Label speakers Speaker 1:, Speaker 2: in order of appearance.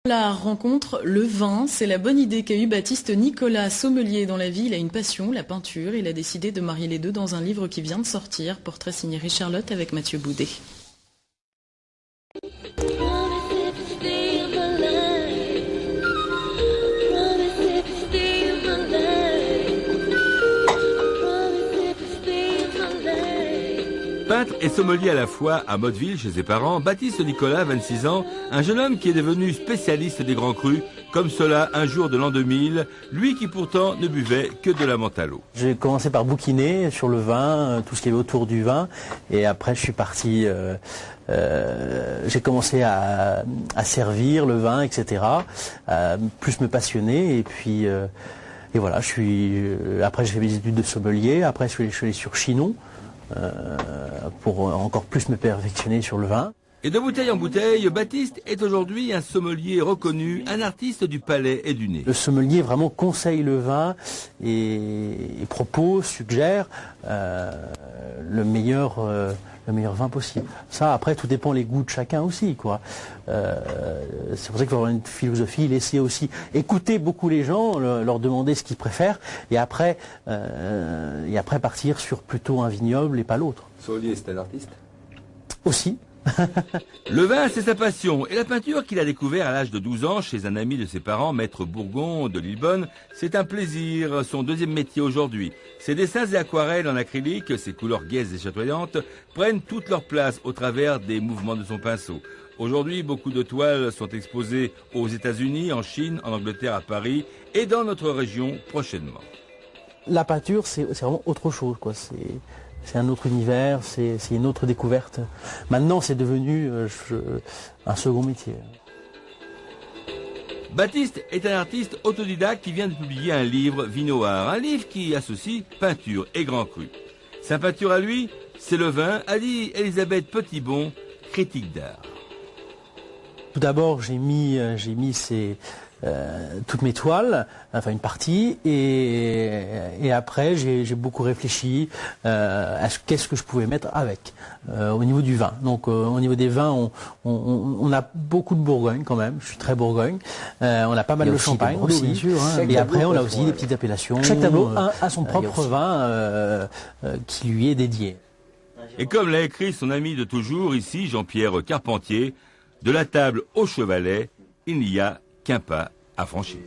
Speaker 1: La rencontre, le vin, c'est la bonne idée qu'a eue Baptiste Nicolas, sommelier dans la vie. Il a une passion, la peinture. Il a décidé de marier les deux dans un livre qui vient de sortir. Portrait signé Richard Lotte avec Mathieu Boudet.
Speaker 2: Peintre et sommelier à la fois à Motteville chez ses parents, Baptiste Nicolas, 26 ans, un jeune homme qui est devenu spécialiste des grands crus, comme cela un jour de l'an 2000, lui qui pourtant ne buvait que de la menthe à l'eau.
Speaker 3: J'ai commencé par bouquiner sur le vin, tout ce qui est autour du vin, et après je suis parti, j'ai commencé à servir le vin, etc., plus me passionner, et puis et voilà, après j'ai fait mes études de sommelier, après je suis allé sur Chinon, pour encore plus me perfectionner sur le vin.
Speaker 2: Et de bouteille en bouteille, Baptiste est aujourd'hui un sommelier reconnu, un artiste du palais et du nez.
Speaker 3: Le sommelier vraiment conseille le vin et propose, suggère le meilleur vin possible. Ça, après, tout dépend les goûts de chacun aussi, quoi. C'est pour ça qu'il faut avoir une philosophie, laisser aussi écouter beaucoup les gens, leur demander ce qu'ils préfèrent, et après partir sur plutôt un vignoble et pas l'autre.
Speaker 2: Sommelier, c'est un artiste
Speaker 3: aussi.
Speaker 2: Le vin, c'est sa passion, et la peinture qu'il a découvert à l'âge de 12 ans chez un ami de ses parents, maître Bourgon de Lillebonne, c'est un plaisir, son deuxième métier aujourd'hui. Ses dessins et aquarelles en acrylique, ses couleurs gaises et chatoyantes, prennent toute leur place au travers des mouvements de son pinceau. Aujourd'hui, beaucoup de toiles sont exposées aux États-Unis, en Chine, en Angleterre, à Paris, et dans notre région prochainement.
Speaker 3: La peinture, c'est vraiment autre chose, quoi. C'est un autre univers, c'est une autre découverte. Maintenant, c'est devenu un second métier.
Speaker 2: Baptiste est un artiste autodidacte qui vient de publier un livre, Vie Noire, un livre qui associe peinture et grand cru. Sa peinture à lui, c'est le vin, a dit Elisabeth Petitbon, critique d'art.
Speaker 3: Tout d'abord, j'ai mis toutes mes toiles, enfin une partie, et après j'ai beaucoup réfléchi à qu'est-ce que je pouvais mettre avec au niveau du vin. Donc au niveau des vins, on a beaucoup de Bourgogne quand même. Je suis très Bourgogne. On a pas mal de Champagne aussi. Bien sûr, hein. Et après on a aussi des petites appellations. Chaque tableau a son propre vin qui lui est dédié.
Speaker 2: Et comme l'a écrit son ami de toujours ici, Jean-Pierre Carpentier, de la table au chevalet, il n'y a qu'un pas à franchir.